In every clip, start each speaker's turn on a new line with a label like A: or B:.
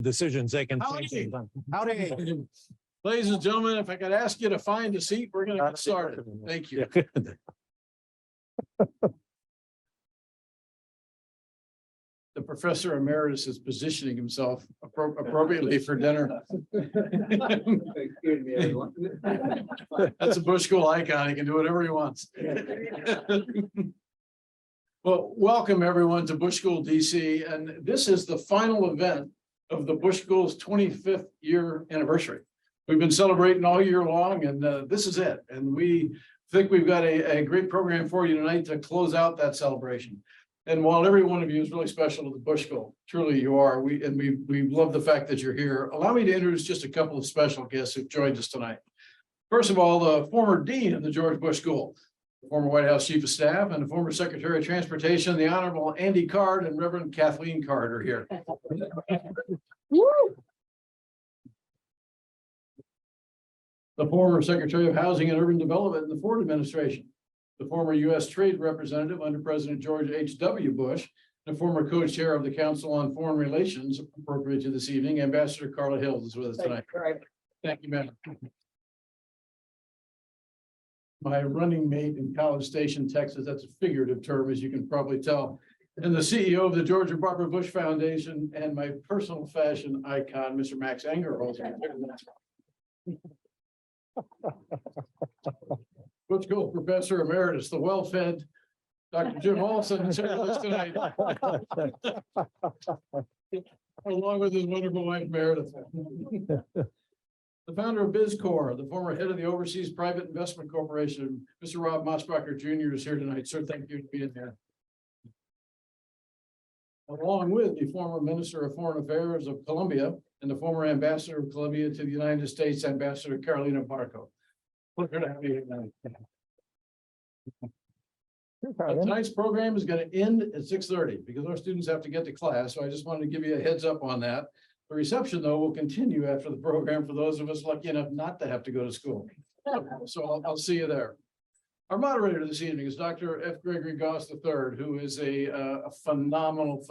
A: decisions they can
B: Howdy.
A: take.
B: Howdy. Ladies and gentlemen, if I could ask you to find a seat, we're going to get started. Thank you. The professor emeritus is positioning himself appropriately for dinner. That's a Bush School icon. He can do whatever he wants. Well, welcome everyone to Bush School DC, and this is the final event of the Bush School's 25th year anniversary. We've been celebrating all year long, and this is it. And we think we've got a great program for you tonight to close out that celebration. And while every one of you is really special to the Bush School, truly you are, we love the fact that you're here. Allow me to introduce just a couple of special guests who've joined us tonight. First of all, the former dean of the George Bush School, the former White House Chief of Staff, and the former Secretary of Transportation, the Honorable Andy Card and Reverend Kathleen Card are here. The former Secretary of Housing and Urban Development in the Ford administration, the former U.S. Trade Representative under President George H.W. Bush, the former co-chair of the Council on Foreign Relations, appropriate to this evening, Ambassador Carla Hills is with us tonight. Thank you, ma'am. My running mate in College Station, Texas, that's a figurative term, as you can probably tell, and the CEO of the George and Barbara Bush Foundation, and my personal fashion icon, Mr. Max Anger. Bush School Professor Emeritus, the well-fed Dr. Jim Olson is here with us tonight, along with his wonderful wife Meredith. The founder of BizCorp, the former head of the Overseas Private Investment Corporation, Mr. Rob Mosbacher Jr. is here tonight. Sir, thank you for being here. Along with the former Minister of Foreign Affairs of Colombia and the former Ambassador of Colombia to the United States, Ambassador Carolina Barco. Pleasure to have you here tonight. Tonight's program is going to end at 6:30 because our students have to get to class. So I just wanted to give you a heads up on that. The reception, though, will continue after the program for those of us lucky enough not to have to go to school. So I'll see you there. Our moderator this evening is Dr. F. Gregory Goss III, who is a phenomenal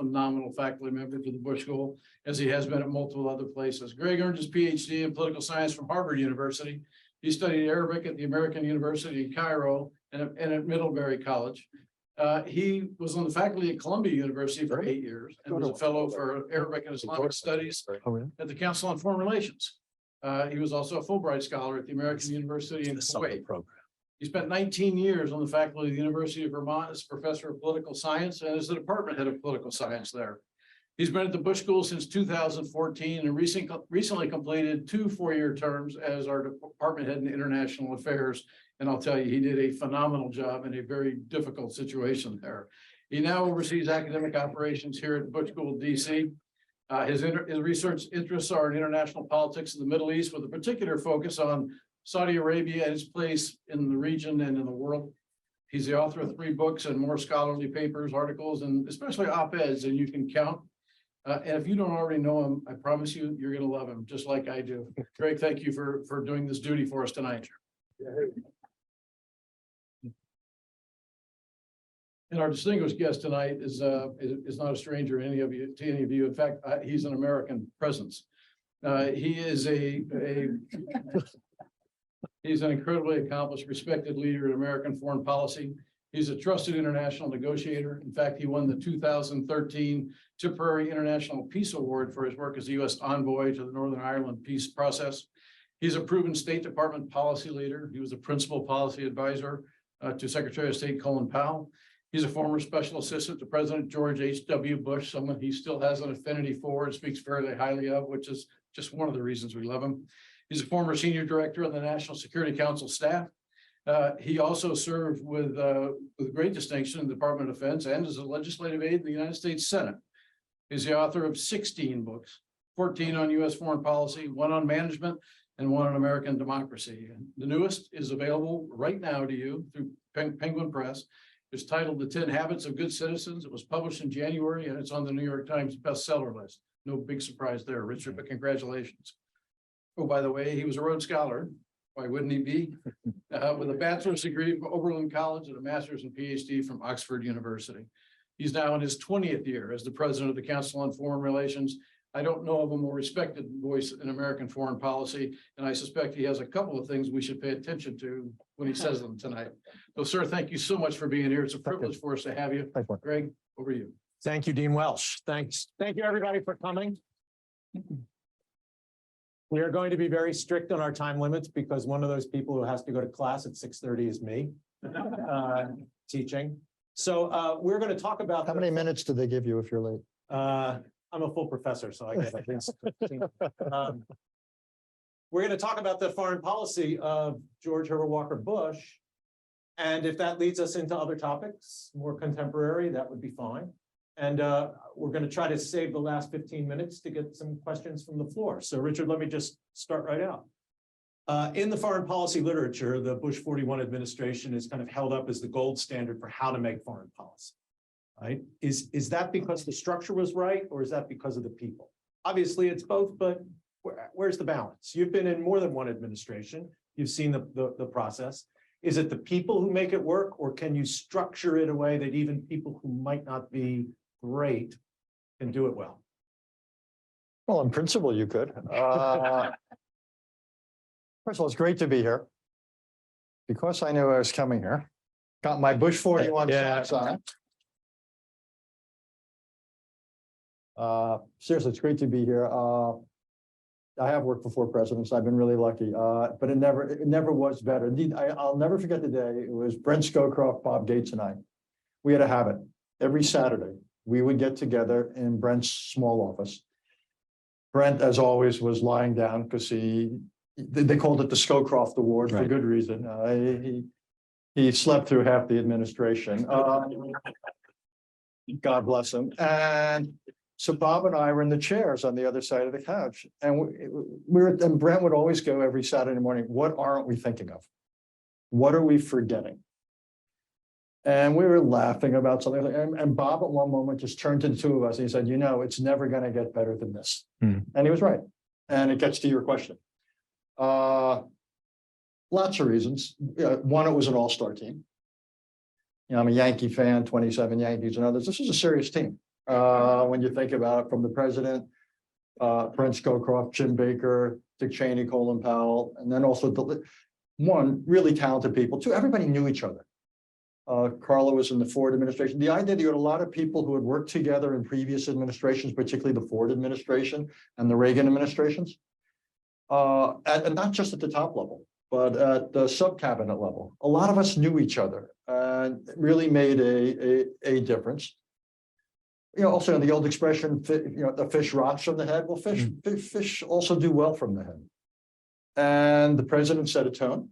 B: faculty member for the Bush School, as he has been at multiple other places. Greg earned his PhD in political science from Harvard University. He studied Arabic at the American University in Cairo and at Middlebury College. He was on the faculty at Columbia University for 8 years and was a fellow for Arabic and Islamic Studies at the Council on Foreign Relations. He was also a Fulbright Scholar at the American University in Kuwait. He spent 19 years on the faculty of the University of Vermont as Professor of Political Science and as the Department Head of Political Science there. He's been at the Bush School since 2014 and recently completed 2 4-year terms as our Department Head in International Affairs. And I'll tell you, he did a phenomenal job in a very difficult situation there. He now oversees academic operations here at Bush School DC. His research interests are in international politics in the Middle East, with a particular focus on Saudi Arabia and its place in the region and in the world. He's the author of 3 books and more scholarly papers, articles, and especially op-eds, and you can count. And if you don't already know him, I promise you, you're going to love him, just like I do. Greg, thank you for doing this duty for us tonight. And our distinguished guest tonight is not a stranger to any of you. In fact, he's an American presence. He is he's an incredibly accomplished, respected leader in American foreign policy. He's a trusted international negotiator. In fact, he won the 2013 Tipperary International Peace Award for his work as the U.S. envoy to the Northern Ireland peace process. He's a proven State Department policy leader. He was a principal policy advisor to Secretary of State Colin Powell. He's a former special assistant to President George H.W. Bush, someone he still has an affinity for and speaks very highly of, which is just one of the reasons we love him. He's a former senior director of the National Security Council staff. He also served with great distinction in the Department of Defense and as a legislative aide in the United States Senate. He's the author of 16 books, 14 on U.S. foreign policy, 1 on management, and 1 on American democracy. And the newest is available right now to you through Penguin Press. It's titled The 10 Habits of Good Citizens. It was published in January, and it's on the New York Times bestseller list. No big surprise there, Richard, but congratulations. Oh, by the way, he was a Rhodes Scholar. Why wouldn't he be? With a bachelor's degree from Oberlin College and a master's and PhD from Oxford University. He's now in his 20th year as the president of the Council on Foreign Relations, I don't know of a more respected voice in American foreign policy, and I suspect he has a couple of things we should pay attention to when he says them tonight. So, sir, thank you so much for being here. It's a privilege for us to have you. Greg, over to you.
A: Thank you, Dean Welsh. Thanks. Thank you, everybody, for coming. We are going to be very strict on our time limits because one of those people who has to go to class at 6:30 is me, teaching. So we're going to talk about—
C: How many minutes do they give you if you're late?
A: I'm a full professor, so I get at least 15. We're going to talk about the foreign policy of George Herbert Walker Bush. And if that leads us into other topics, more contemporary, that would be fine. And we're going to try to save the last 15 minutes to get some questions from the floor. So Richard, let me just start right out. In the foreign policy literature, the Bush 41 administration is kind of held up as the gold standard for how to make foreign policy. Right? Is that because the structure was right, or is that because of the people? Obviously, it's both, but where's the balance? You've been in more than one administration. You've seen the process. Is it the people who make it work, or can you structure it in a way that even people who might not be great can do it well?
C: Well, in principle, you could. First of all, it's great to be here. Because I knew I was coming here, got my Bush 41 socks on. Seriously, it's great to be here. I have worked for 4 presidents. I've been really lucky, but it never was better. Indeed, I'll never forget the day. It was Brent Scowcroft, Bob Gates, and I. We had a habit. Every Saturday, we would get together in Brent's small office. Brent, as always, was lying down because they called it the Scowcroft Award for good reason. He slept through half the administration. God bless him. And so Bob and I were in the chairs on the other side of the couch, and and Brent would always go every Saturday morning, what aren't we thinking of? What are we forgetting? And we were laughing about something, and Bob at one moment just turned to the two of us and he said, it's never going to get better than this. And he was right. And it gets to your question. Lots of reasons. One, it was an all-star team. I'm a Yankee fan, 27 Yankees and others. This is a serious team. When you think about it, from the president, Brent Scowcroft, Jim Baker, Dick Cheney, Colin Powell, and then also one, really talented people. Two, everybody knew each other. Carla was in the Ford administration. The idea that you had a lot of people who had worked together in previous administrations, particularly the Ford administration and the Reagan administrations, and not just at the top level, but at the sub-cabinet level. A lot of us knew each other and really made a difference. Also the old expression, the fish rots from the head. Well, fish also do well from the head. And the president set a tone,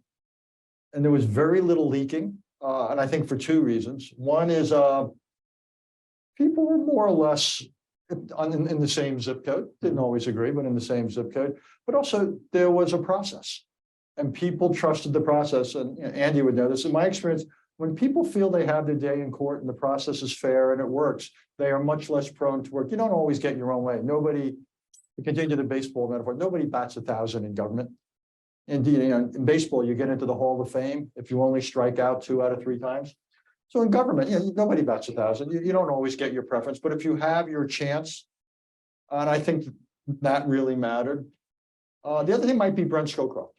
C: and there was very little leaking. And I think for 2 reasons. One is people were more or less in the same zip code, didn't always agree, but in the same zip code. But also there was a process, and people trusted the process. And Andy would know this. In my experience, when people feel they have their day in court and the process is fair and it works, they are much less prone to work. You don't always get your own way. Nobody, to continue the baseball metaphor, nobody bats 1,000 in government. Indeed, in baseball, you get into the Hall of Fame if you only strike out 2 out of 3 times. So in government, nobody bats 1,000. You don't always get your preference, but if you have your chance, and I think that really mattered. The other thing might be Brent Scowcroft.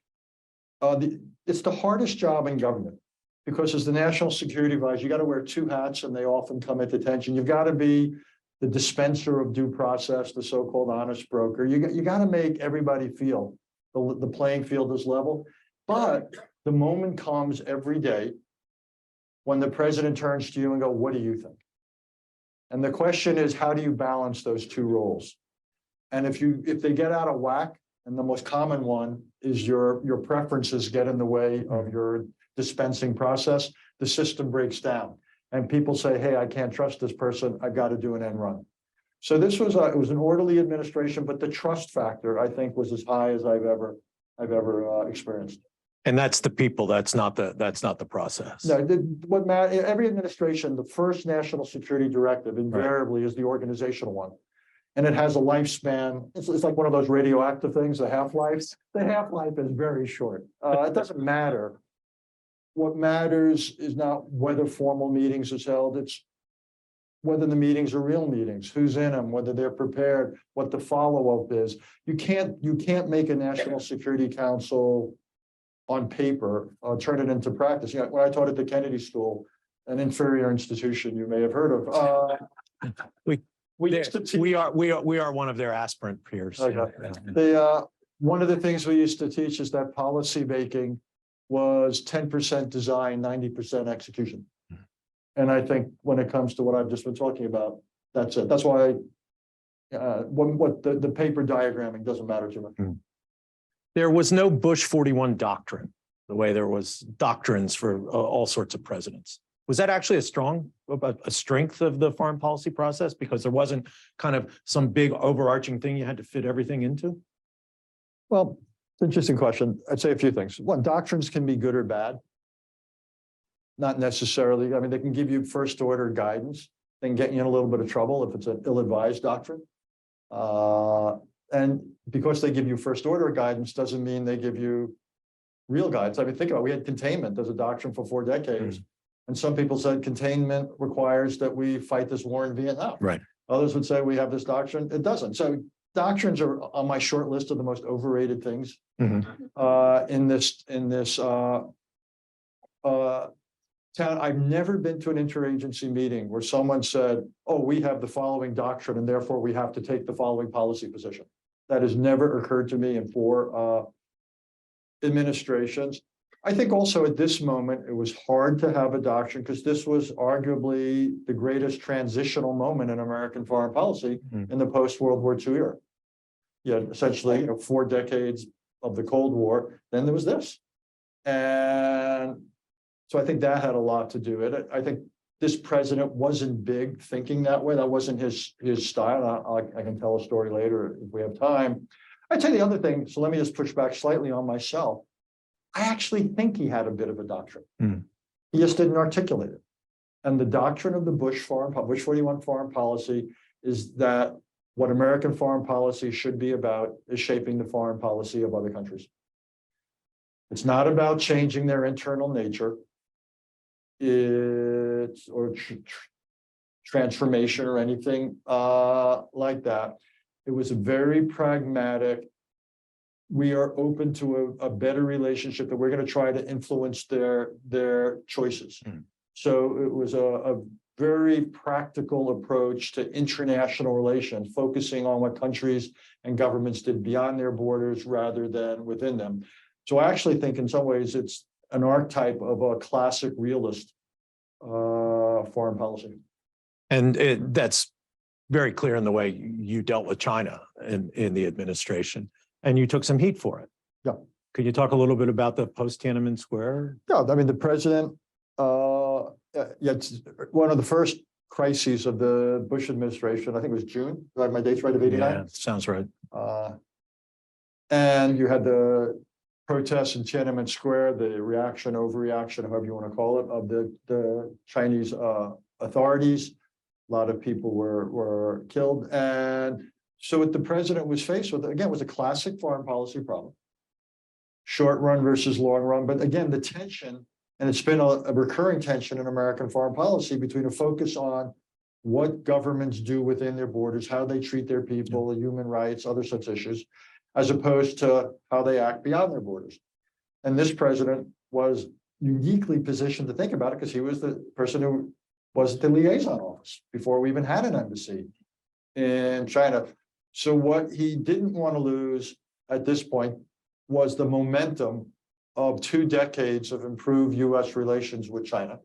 C: It's the hardest job in government because as the national security advisor, you got to wear 2 hats, and they often come into tension. You've got to be the dispenser of due process, the so-called honest broker. You got to make everybody feel the playing field is level. But the moment comes every day when the president turns to you and go, what do you think? And the question is, how do you balance those 2 roles? And if they get out of whack, and the most common one is your preferences get in the way of your dispensing process, the system breaks down. And people say, hey, I can't trust this person. I've got to do an end run. So this was it was an orderly administration, but the trust factor, I think, was as high as I've ever experienced.
A: And that's the people. That's not the process.
C: No, what matters, every administration, the first national security directive invariably is the organizational one. And it has a lifespan. It's like one of those radioactive things, the half-life. The half-life is very short. It doesn't matter. What matters is not whether formal meetings is held. It's whether the meetings are real meetings, who's in them, whether they're prepared, what the follow-up is. You can't make a National Security Council on paper, turn it into practice. You know, when I taught at the Kennedy School, an inferior institution you may have heard of.
D: We-
C: We used to teach.
D: We are one of their aspirant peers.
C: Okay.
D: Yeah.
C: One of the things we used to teach is that policy making was 10% design, 90% execution. And I think when it comes to what I've just been talking about, that's it. That's why what the paper diagramming doesn't matter too much.
D: There was no Bush 41 doctrine, the way there was doctrines for all sorts of presidents. Was that actually a strength of the foreign policy process? Because there wasn't kind of some big overarching thing you had to fit everything into?
C: Well, it's an interesting question. I'd say a few things. One, doctrines can be good or bad. Not necessarily. I mean, they can give you first order guidance, then get you in a little bit of trouble if it's an ill-advised doctrine. And because they give you first order guidance doesn't mean they give you real guidance. I mean, think about it. We had containment as a doctrine for 4 decades. And some people said containment requires that we fight this war in Vietnam.
D: Right.
C: Others would say we have this doctrine. It doesn't. So doctrines are on my short list of the most overrated things in this town. I've never been to an interagency meeting where someone said, oh, we have the following doctrine and therefore we have to take the following policy position. That has never occurred to me in 4 administrations. I think also at this moment, it was hard to have a doctrine because this was arguably the greatest transitional moment in American foreign policy in the post-World War II era. You had essentially 4 decades of the Cold War, then there was this. And so I think that had a lot to do with it. I think this president wasn't big thinking that way. That wasn't his style. I can tell a story later if we have time. I'd say the other thing, so let me just push back slightly on myself. I actually think he had a bit of a doctrine. He just didn't articulate it. And the doctrine of the Bush 41 foreign policy is that what American foreign policy should be about is shaping the foreign policy of other countries. It's not about changing their internal nature. It's or transformation or anything like that. It was a very pragmatic. We are open to a better relationship that we're going to try to influence their choices. So it was a very practical approach to international relations, focusing on what countries and governments did beyond their borders rather than within them. So I actually think in some ways it's an archetype of a classic realist foreign policy.
D: And that's very clear in the way you dealt with China in the administration, and you took some heat for it.
C: Yeah.
D: Could you talk a little bit about the post-Tiananmen Square?
C: Yeah, I mean, the president, it's one of the first crises of the Bush administration. I think it was June, do I have my dates right, of '89?
D: Yeah, sounds right.
C: And you had the protests in Tiananmen Square, the reaction, overreaction, however you want to call it, of the Chinese authorities. A lot of people were killed. And so what the president was faced with, again, was a classic foreign policy problem. Short run versus long run. But again, the tension, and it's been a recurring tension in American foreign policy between a focus on what governments do within their borders, how they treat their people, human rights, other such issues, as opposed to how they act beyond their borders. And this president was uniquely positioned to think about it because he was the person who was the liaison office before we even had an embassy in China. So what he didn't want to lose at this point was the momentum of 2 decades of improved US relations with China.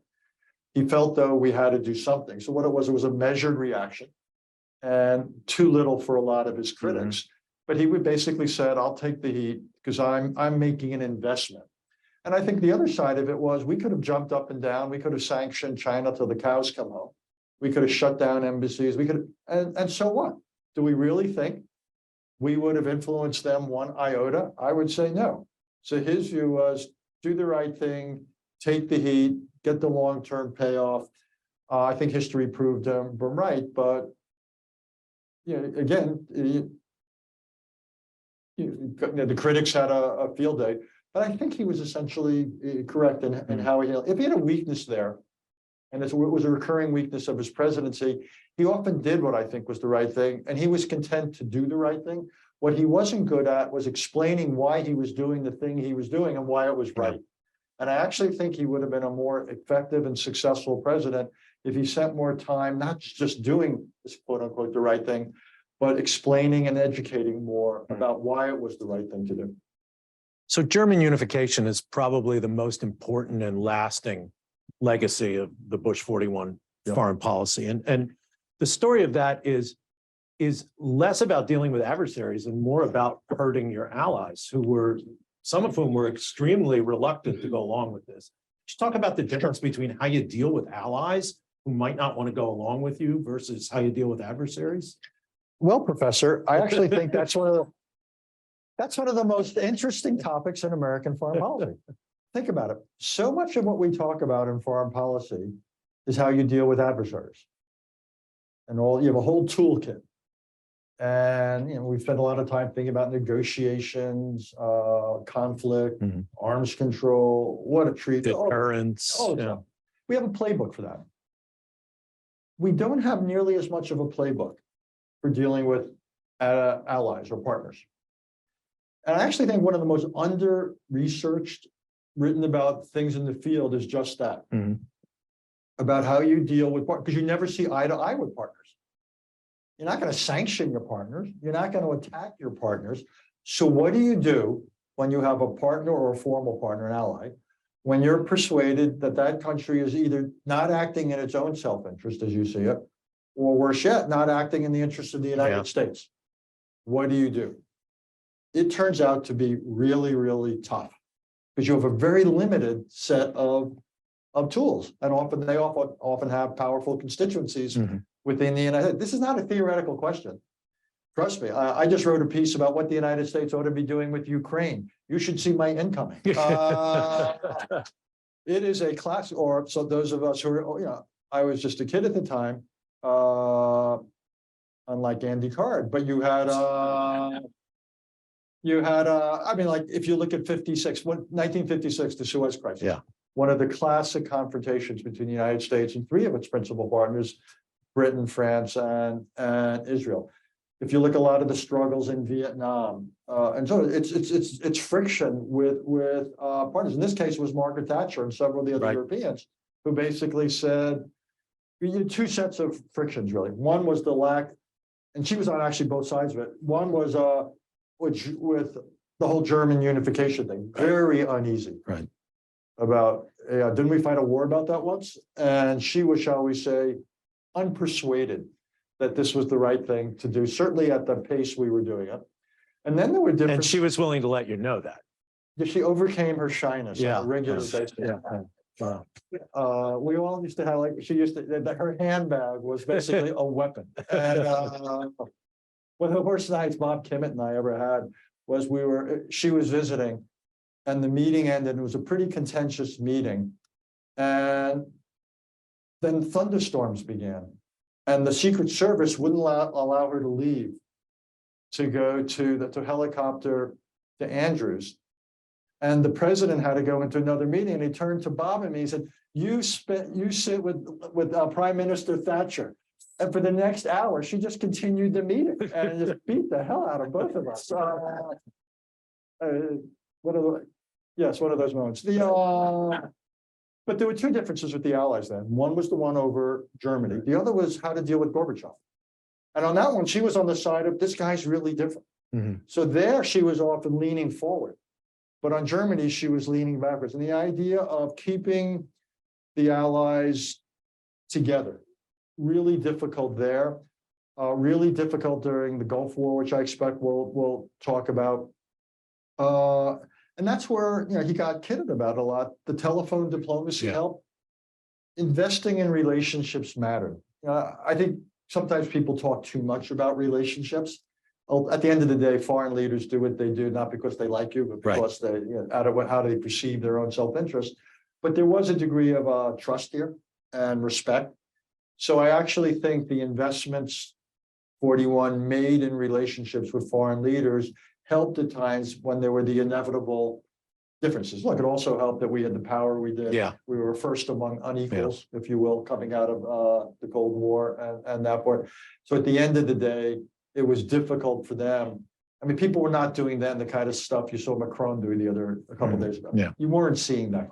C: He felt though we had to do something. So what it was a measured reaction and too little for a lot of his critics. But he would basically said, I'll take the heat because I'm making an investment. And I think the other side of it was we could have jumped up and down. We could have sanctioned China till the cows come home. We could have shut down embassies. We could, and so what? Do we really think we would have influenced them 1 iota? I would say no. So his view was do the right thing, take the heat, get the long-term payoff. I think history proved him right, but you know, again, the critics had a field day, but I think he was essentially correct in how he, if he had a weakness there, and it was a recurring weakness of his presidency. He often did what I think was the right thing, and he was content to do the right thing. What he wasn't good at was explaining why he was doing the thing he was doing and why it was right. And I actually think he would have been a more effective and successful president if he spent more time, not just doing this quote unquote the right thing, but explaining and educating more about why it was the right thing to do.
D: So German unification is probably the most important and lasting legacy of the Bush 41 foreign policy. And the story of that is less about dealing with adversaries and more about hurting your allies, some of whom were extremely reluctant to go along with this. Just talk about the difference between how you deal with allies who might not want to go along with you versus how you deal with adversaries.
C: Well, Professor, I actually think that's one of the most interesting topics in American foreign policy. Think about it. So much of what we talk about in foreign policy is how you deal with adversaries. And you have a whole toolkit. And we've spent a lot of time thinking about negotiations, conflict, arms control, what a treat.
D: Deterrence.
C: We have a playbook for that. We don't have nearly as much of a playbook for dealing with allies or partners. And I actually think one of the most under-researched, written about things in the field is just that. About how you deal with partners, because you never see eye to eye with partners. You're not going to sanction your partners. You're not going to attack your partners. So what do you do when you have a partner or a formal partner, an ally, when you're persuaded that that country is either not acting in its own self-interest, as you see it, or worse yet, not acting in the interest of the United States? What do you do? It turns out to be really, really tough because you have a very limited set of tools, and they often have powerful constituencies within the United States. This is not a theoretical question. Trust me, I just wrote a piece about what the United States ought to be doing with Ukraine. You should see my incoming. It is a classic, or so those of us who are, I was just a kid at the time, unlike Andy Card, but you had, I mean, like if you look at 1956, the Suez Crisis, one of the classic confrontations between the United States and three of its principal partners, Britain, France, and Israel. If you look at a lot of the struggles in Vietnam, and so it's friction with partners. In this case, it was Margaret Thatcher and several of the other Europeans who basically said, you had two sets of frictions really. One was the lack, and she was on actually both sides of it. One was with the whole German unification thing, very uneasy. About didn't we fight a war about that once? And she was, shall we say, unpersuaded that this was the right thing to do, certainly at the pace we were doing it. And then there were different. And
D: she was willing to let you know that.
C: She overcame her shyness on a regular basis. We all used to have, like, she used to, her handbag was basically a weapon. And one of the worst nights Bob Kimmett and I ever had was she was visiting and the meeting ended. It was a pretty contentious meeting. And then thunderstorms began. And the Secret Service wouldn't allow her to leave to go to the helicopter to Andrews. And the president had to go into another meeting, and he turned to Bob and me. He said, "You sit with Prime Minister Thatcher." And for the next hour, she just continued the meeting and just beat the hell out of both of us. One of those moments. But there were two differences with the Allies then. One was the one over Germany. The other was how to deal with Gorbachev. And on that one, she was on the side of, this guy's really different. So there she was often leaning forward. But on Germany, she was leaning backwards. And the idea of keeping the Allies together, really difficult there, really difficult during the Gulf War, which I expect we'll talk about. And that's where he got kidded about a lot. The telephone diplomacy helped. Investing in relationships mattered. I think sometimes people talk too much about relationships. At the end of the day, foreign leaders do what they do, not because they like you, but because they, out of how they perceive their own self-interest. But there was a degree of trust here and respect. So I actually think the investments 41 made in relationships with foreign leaders helped at times when there were the inevitable differences. Look, it also helped that we had the power we did.
D: Yeah.
C: We were first among unequals, if you will, coming out of the Cold War and that part. So at the end of the day, it was difficult for them. I mean, people were not doing then the kind of stuff you saw Macron do a couple days ago.
D: Yeah.
C: You weren't seeing that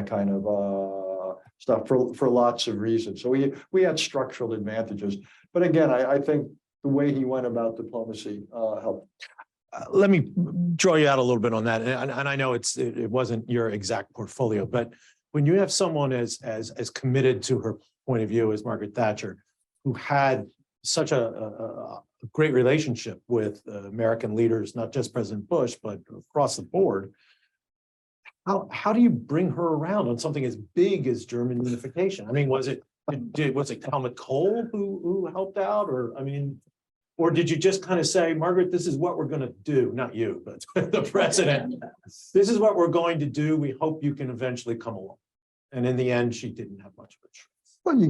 C: kind of stuff for lots of reasons. So we had structural advantages. But again, I think the way he went about diplomacy helped.
D: Let me draw you out a little bit on that. And I know it wasn't your exact portfolio, but when you have someone as committed to her point of view as Margaret Thatcher, who had such a great relationship with American leaders, not just President Bush, but across the board, how do you bring her around on something as big as German unification? I mean, was it Helmut Kohl who helped out, or I mean? Or did you just kind of say, Margaret, this is what we're going to do, not you, but the president, this is what we're going to do. We hope you can eventually come along. And in the end, she didn't have much of a choice.
C: Well,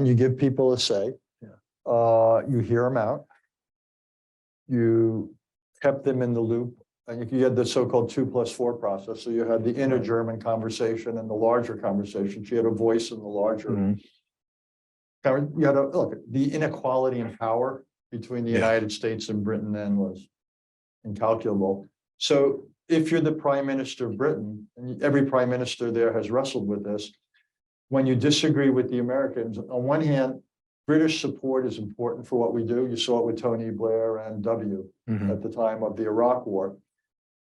C: you give people a say.
D: Yeah.
C: You hear them out. You kept them in the loop. And you had the so-called 2+4 process. So you had the inner German conversation and the larger conversation. She had a voice in the larger.
D: Mhm.
C: You had look, the inequality in power between the United States and Britain then was incalculable. So if you're the Prime Minister of Britain, and every Prime Minister there has wrestled with this, when you disagree with the Americans, on one hand, British support is important for what we do. You saw it with Tony Blair and W at the time of the Iraq War.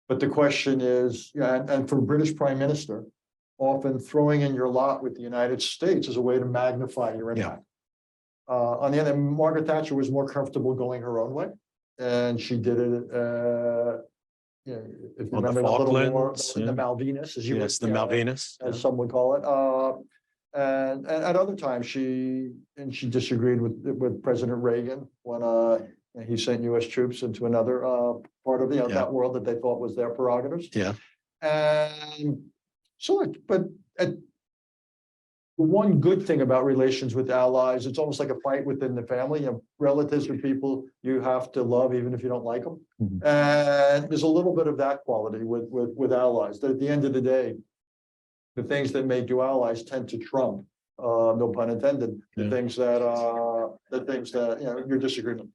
C: But the question is, and for British Prime Minister, often throwing in your lot with the United States is a way to magnify your impact. On the other hand, Margaret Thatcher was more comfortable going her own way, and she did it. If you remember the little war, the Malvinas, as you
D: the Malvinas,
C: as some would call it. And at other times, she disagreed with President Reagan when he sent U.S. troops into another part of that world that they thought was their prerogatives.
D: Yeah.
C: And so, but one good thing about relations with allies, it's almost like a fight within the family. You have relatives or people you have to love, even if you don't like them. And there's a little bit of that quality with allies. That at the end of the day, the things that make you allies tend to trump, no pun intended, the things that you're disagreeing.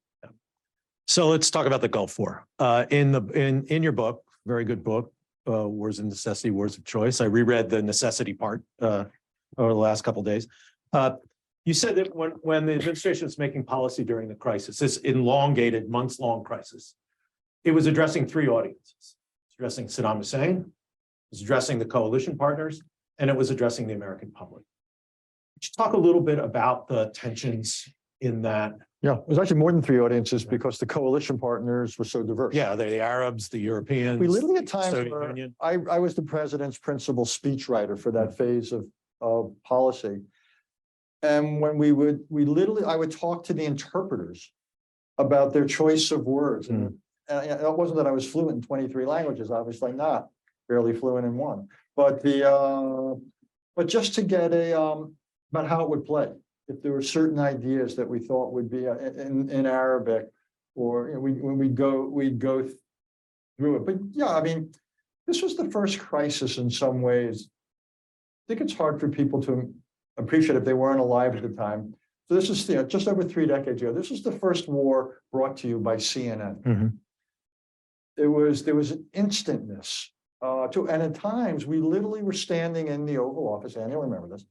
D: So let's talk about the Gulf War. In your book, very good book, Wars of Necessity, Wars of Choice. I reread the necessity part over the last couple of days. You said that when the administration was making policy during the crisis, this elongated, months-long crisis, it was addressing three audiences. It was addressing Saddam Hussein, it was addressing the coalition partners, and it was addressing the American public. Could you talk a little bit about the tensions in that?
C: Yeah, it was actually more than three audiences because the coalition partners were so diverse.
D: Yeah, the Arabs, the Europeans.
C: We literally at times
D: Soviet
C: were,
D: Union.
C: I was the president's principal speechwriter for that phase of policy. And when I would talk to the interpreters about their choice of words. And it wasn't that I was fluent in 23 languages, obviously not, barely fluent in one. But but just to get about how it would play. If there were certain ideas that we thought would be in Arabic, or we'd go through it. But yeah, I mean, this was the first crisis in some ways. I think it's hard for people to appreciate if they weren't alive at the time. So this is just over 3 decades ago. This was the first war brought to you by CNN. There was an instantness and at times we literally were standing in the Oval Office, and you'll remember this.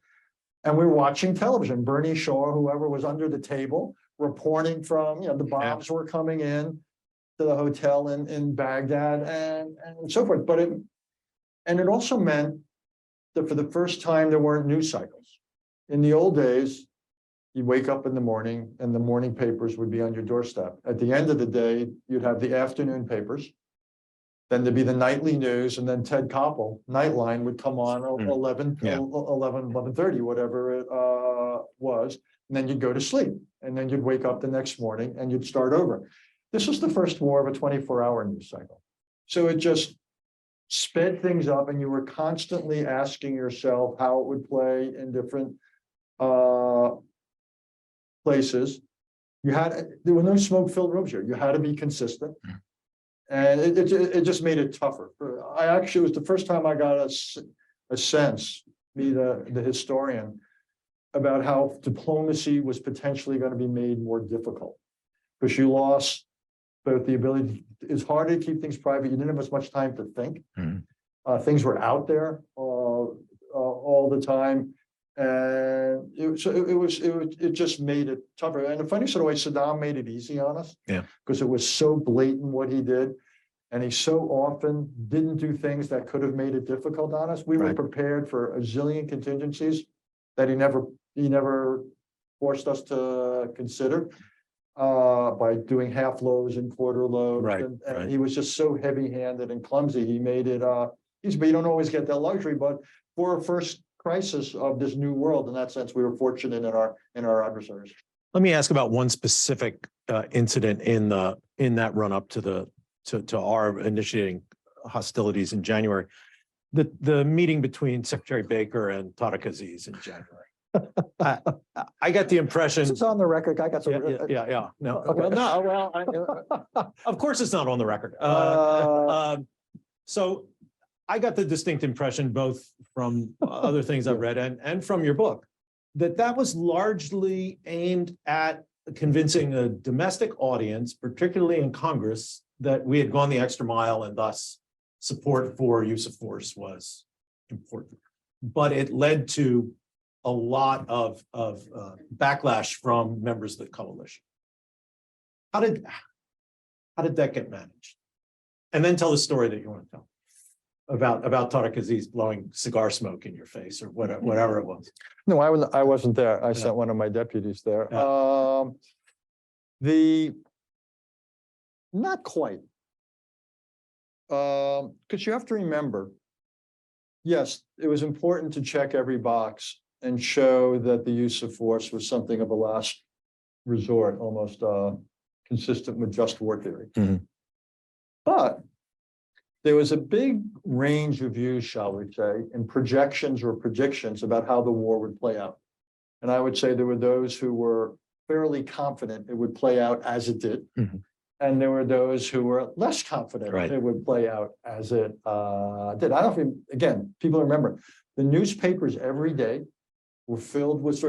C: And we were watching television. Bernie Shaw, whoever was under the table, reporting from, the bombs were coming in to the hotel in Baghdad and so forth. But it also meant that for the first time, there weren't news cycles. In the old days, you'd wake up in the morning and the morning papers would be on your doorstep. At the end of the day, you'd have the afternoon papers. Then there'd be the nightly news, and then Ted Koppel, Nightline, would come on 11:30, whatever it was. And then you'd go to sleep, and then you'd wake up the next morning and you'd start over. This was the first war of a 24-hour news cycle. So it just sped things up, and you were constantly asking yourself how it would play in different places. There were no smoke-filled rooms here. You had to be consistent. And it just made it tougher. It was the first time I got a sense, me, the historian, about how diplomacy was potentially going to be made more difficult. Because you lost both the ability, it's hard to keep things private. You didn't have as much time to think. Things were out there all the time. And it just made it tougher. And the funny sort of way, Saddam made it easy on us.
D: Yeah.
C: Because it was so blatant what he did. And he so often didn't do things that could have made it difficult on us. We were
D: Right.
C: prepared for a zillion contingencies that he never forced us to consider. By doing half loads and quarter loads.
D: Right,
C: And
D: right.
C: he was just so heavy-handed and clumsy. He made it, but you don't always get that luxury, but for a first crisis of this new world, in that sense, we were fortunate in our adversaries.
D: Let me ask about one specific incident in that run up to our initiating hostilities in January. The meeting between Secretary Baker and Tariq Aziz in January. I got the impression.
C: It's on the record. I got some.
D: Yeah. No,
C: Okay.
D: well, no, well, of course it's not on the record. So I got the distinct impression, both from other things I've read and from your book, that was largely aimed at convincing a domestic audience, particularly in Congress, that we had gone the extra mile and thus support for use of force was important. But it led to a lot of backlash from members of the coalition. How did that get managed? And then tell the story that you want to tell about Tariq Aziz blowing cigar smoke in your face or whatever it was.
C: No, I wasn't there. I sent one of my deputies there. Not quite. Because you have to remember, yes, it was important to check every box and show that the use of force was something of a last resort, almost consistent with just war theory.
D: Mhm.
C: But there was a big range of views, shall we say, and projections or predictions about how the war would play out. And I would say there were those who were fairly confident it would play out as it did.
D: Mhm.
C: And there were those who were less confident
D: Right.
C: it would play out as it did. I don't think, again, people remember, the newspapers every day were filled with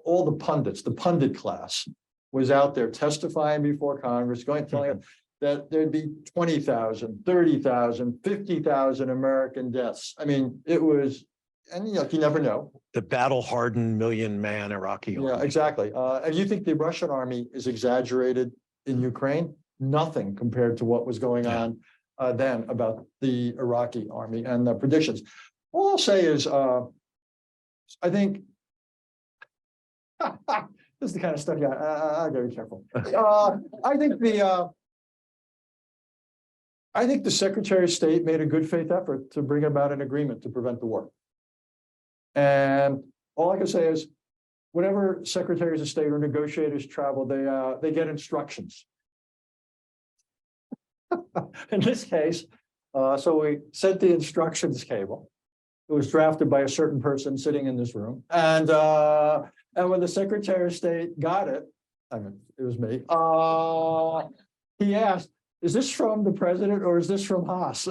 C: all the pundits, the pundit class was out there testifying before Congress, telling us that there'd be 20,000, 30,000, 50,000 American deaths. I mean, it was, and you never know.
D: The battle-hardened million-man Iraqi army.
C: Yeah, exactly. And you think the Russian army is exaggerated in Ukraine? Nothing compared to what was going on then about the Iraqi army and the predictions. All I'll say is, I think this is the kind of stuff. Yeah, I gotta be careful. I think the Secretary of State made a good faith effort to bring about an agreement to prevent the war. And all I can say is, whenever secretaries of state or negotiators travel, they get instructions. In this case, so we sent the instructions cable. It was drafted by a certain person sitting in this room. And when the Secretary of State got it, I mean, it was me, he asked, is this from the president or is this from Haass?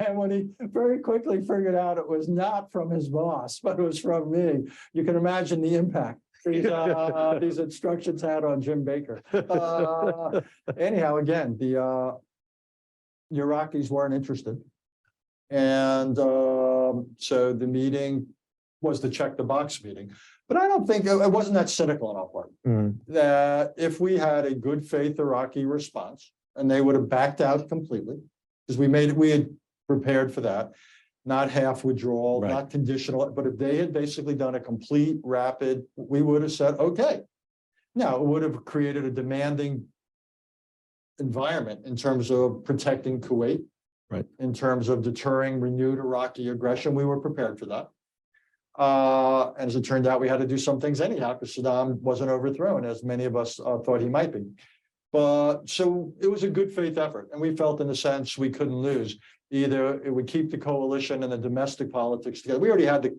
C: And when he very quickly figured out it was not from his boss, but it was from me, you can imagine the impact these instructions had on Jim Baker. Anyhow, again, the Iraqis weren't interested. And so the meeting was the check the box meeting. But I don't think it wasn't that cynical on our part. That if we had a good faith Iraqi response and they would have backed out completely, because we had prepared for that, not half withdrawal,
D: Right.
C: not conditional, but if they had basically done a complete rapid, we would have said, okay. Now, it would have created a demanding environment in terms of protecting Kuwait.
D: Right.
C: In terms of deterring renewed Iraqi aggression, we were prepared for that. And as it turned out, we had to do some things anyhow, because Saddam wasn't overthrown, as many of us thought he might be. But so it was a good faith effort, and we felt in a sense we couldn't lose. Either it would keep the coalition and the domestic politics together. We already had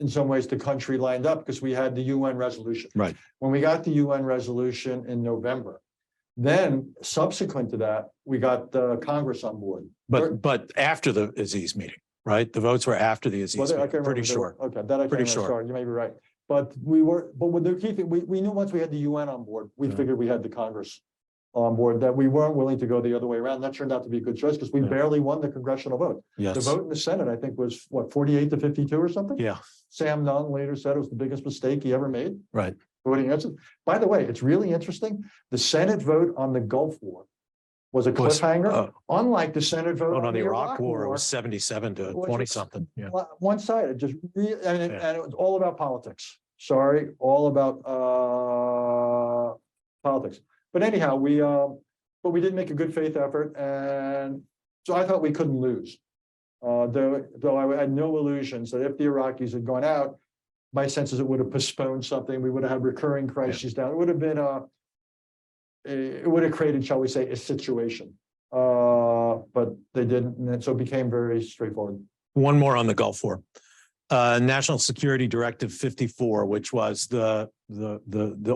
C: in some ways, the country lined up because we had the UN resolution.
D: Right.
C: When we got the UN resolution in November, Then subsequent to that, we got Congress on board.
D: But after the Aziz meeting, right? The votes were after the
C: Well,
D: Aziz
C: I
D: meeting,
C: can't remember
D: pretty
C: the-
D: sure.
C: Okay, that I can't
D: Pretty
C: remember,
D: sure.
C: sorry, you may be right. But with the key thing, we knew once we had the UN on board, we
D: Yeah.
C: figured we had the Congress on board, that we weren't willing to go the other way around. That turned out to be a good choice because we
D: Yeah.
C: barely won the congressional vote. The
D: Yes,
C: vote in the Senate, I think, was what, 48-52 or something?
D: yeah,
C: Sam Nunn later said it was the biggest mistake he ever made.
D: right.
C: Voting against it. By the way, it's really interesting. The Senate vote on the Gulf War was a
D: Was,
C: cliffhanger, unlike the Senate vote
D: Vote on the Iraq War, it was 77 to
C: Which
D: 20
C: was-
D: something, yeah.
C: One-sided, just and
D: Yeah.
C: it was all about politics. Sorry, all about politics. But anyhow, but we did make a good faith effort, and so I thought we couldn't lose. Though I had no illusions that if the Iraqis had gone out, my sense is it would have postponed something. We would have had recurring crises down. It would have been it would have created, shall we say, a situation. But they didn't, and so it became very straightforward.
D: One more on the Gulf War. National Security Directive 54, which was the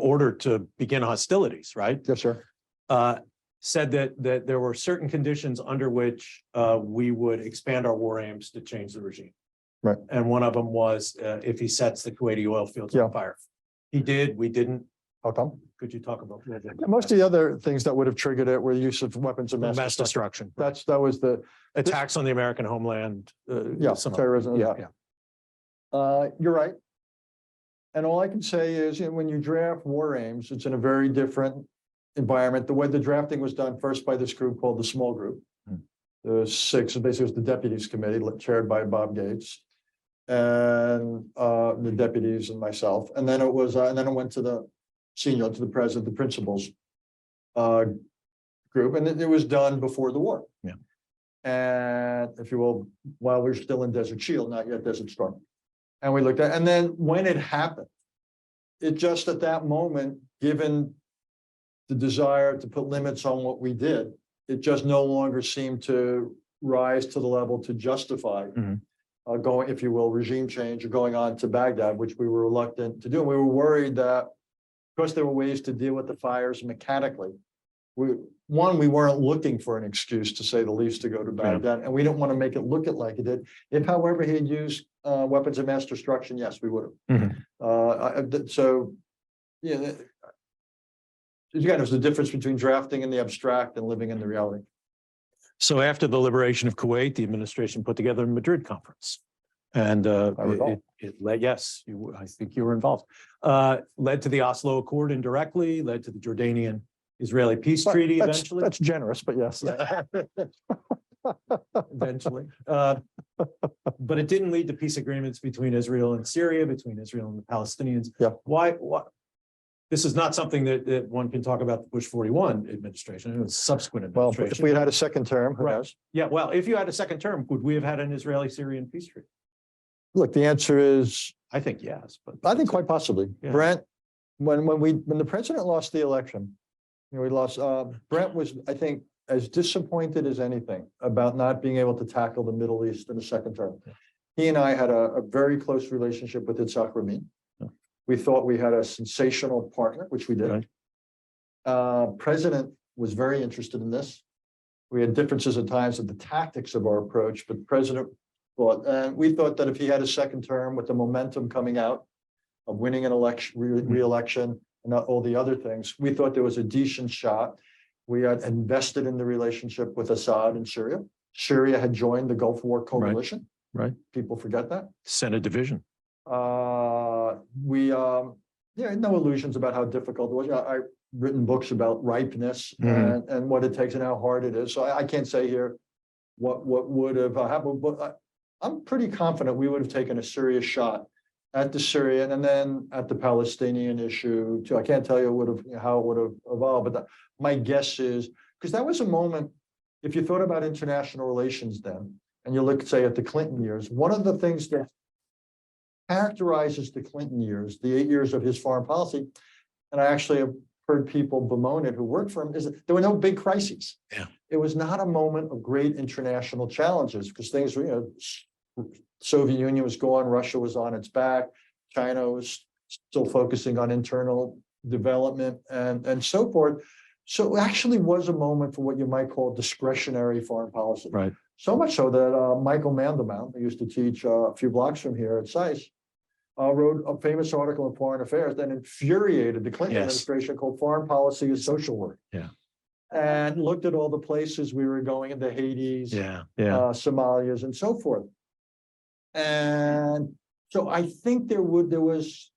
D: order to begin hostilities, right?
C: Yes, sir.
D: Said that there were certain conditions under which we would expand our war aims to change the regime.
C: Right.
D: And one of them was if he sets the Kuwaiti oil fields
C: Yeah.
D: on fire. He did, we didn't.
C: How come?
D: Could you talk about?
C: Most of the other things that would have triggered it were the use of weapons of mass
D: Mass
C: destruction.
D: destruction,
C: That was the,
D: attacks on the American homeland.
C: yeah,
D: some of-
C: terrorism.
D: Yeah,
C: You're right. And all I can say is, when you draft war aims, it's in a very different environment. The way the drafting was done first by this group called the small group.
D: Hmm.
C: There was six, basically it was the deputies committee chaired by Bob Gates. And the deputies and myself. And then it went to the senior, to the president, the principals group, and it was done before the war.
D: Yeah.
C: And if you will, while we're still in Desert Shield, not yet Desert Storm. And we looked at, and then when it happened, it just at that moment, given the desire to put limits on what we did, it just no longer seemed to rise to the level to justify
D: Mhm.
C: Going, if you will, regime change or going on to Baghdad, which we were reluctant to do. And we were worried that because there were ways to deal with the fires mechanically. We weren't looking for an excuse, to say the least, to go to Baghdad, and we didn't want to make it look like it did. If, however, he had used weapons of mass destruction, yes, we would have. So, yeah. Again, there's a difference between drafting in the abstract and living in the reality.
D: So after the liberation of Kuwait, the administration put together a Madrid conference. And
C: recall.
D: it led, yes, I think you were involved, led to the Oslo Accord indirectly, led to the Jordanian-Israeli peace treaty eventually.
C: That's generous, but yes.
D: Eventually. But it didn't lead to peace agreements between Israel and Syria, between Israel and the Palestinians.
C: Yeah.
D: Why? This is not something that one can talk about the Bush 41 administration. It was subsequent
C: Well,
D: administration.
C: if we had had a second term, who
D: Right.
C: knows?
D: Yeah, well, if you had a second term, would we have had an Israeli-Syrian peace treaty?
C: Look, the answer is,
D: I think yes, but.
C: I think quite possibly.
D: Yeah.
C: Brent, when the president lost the election, we lost, Brent was, I think, as disappointed as anything about not being able to tackle the Middle East in the second term. He and I had a very close relationship with Yitzhak Rabin.
D: Yeah.
C: We thought we had a sensational partner, which we did.
D: Right.
C: President was very interested in this. We had differences at times of the tactics of our approach, but President thought, and we thought that if he had a second term with the momentum coming out of winning an election, re-election, and all the other things, we thought there was a decent shot. We had invested in the relationship with Assad in Syria. Syria had joined the Gulf War coalition.
D: Right.
C: People forget that.
D: Senate division.
C: Yeah, no illusions about how difficult it was. I've written books about ripeness and what it takes and how hard it is. So I can't say here what would have happened, but I'm pretty confident we would have taken a serious shot at the Syrian and then at the Palestinian issue too. I can't tell you how it would have evolved, but my guess is, because that was a moment, if you thought about international relations then, and you look, say, at the Clinton years, one of the things that characterizes the Clinton years, the 8 years of his foreign policy, and I actually have heard people bemoan it who worked for him, is that there were no big crises.
D: Yeah.
C: It was not a moment of great international challenges because things were, Soviet Union was gone, Russia was on its back, China was still focusing on internal development and so forth. So it actually was a moment for what you might call discretionary foreign policy.
D: Right.
C: So much so that Michael Mandelbaum, who used to teach a few blocks from here at SAIS, wrote a famous article in Foreign Affairs that infuriated the Clinton
D: Yes.
C: administration called Foreign Policy is Social Work.
D: Yeah.
C: And looked at all the places we were going into Hades,
D: Yeah.
C: Somalias and so forth. And so I think there was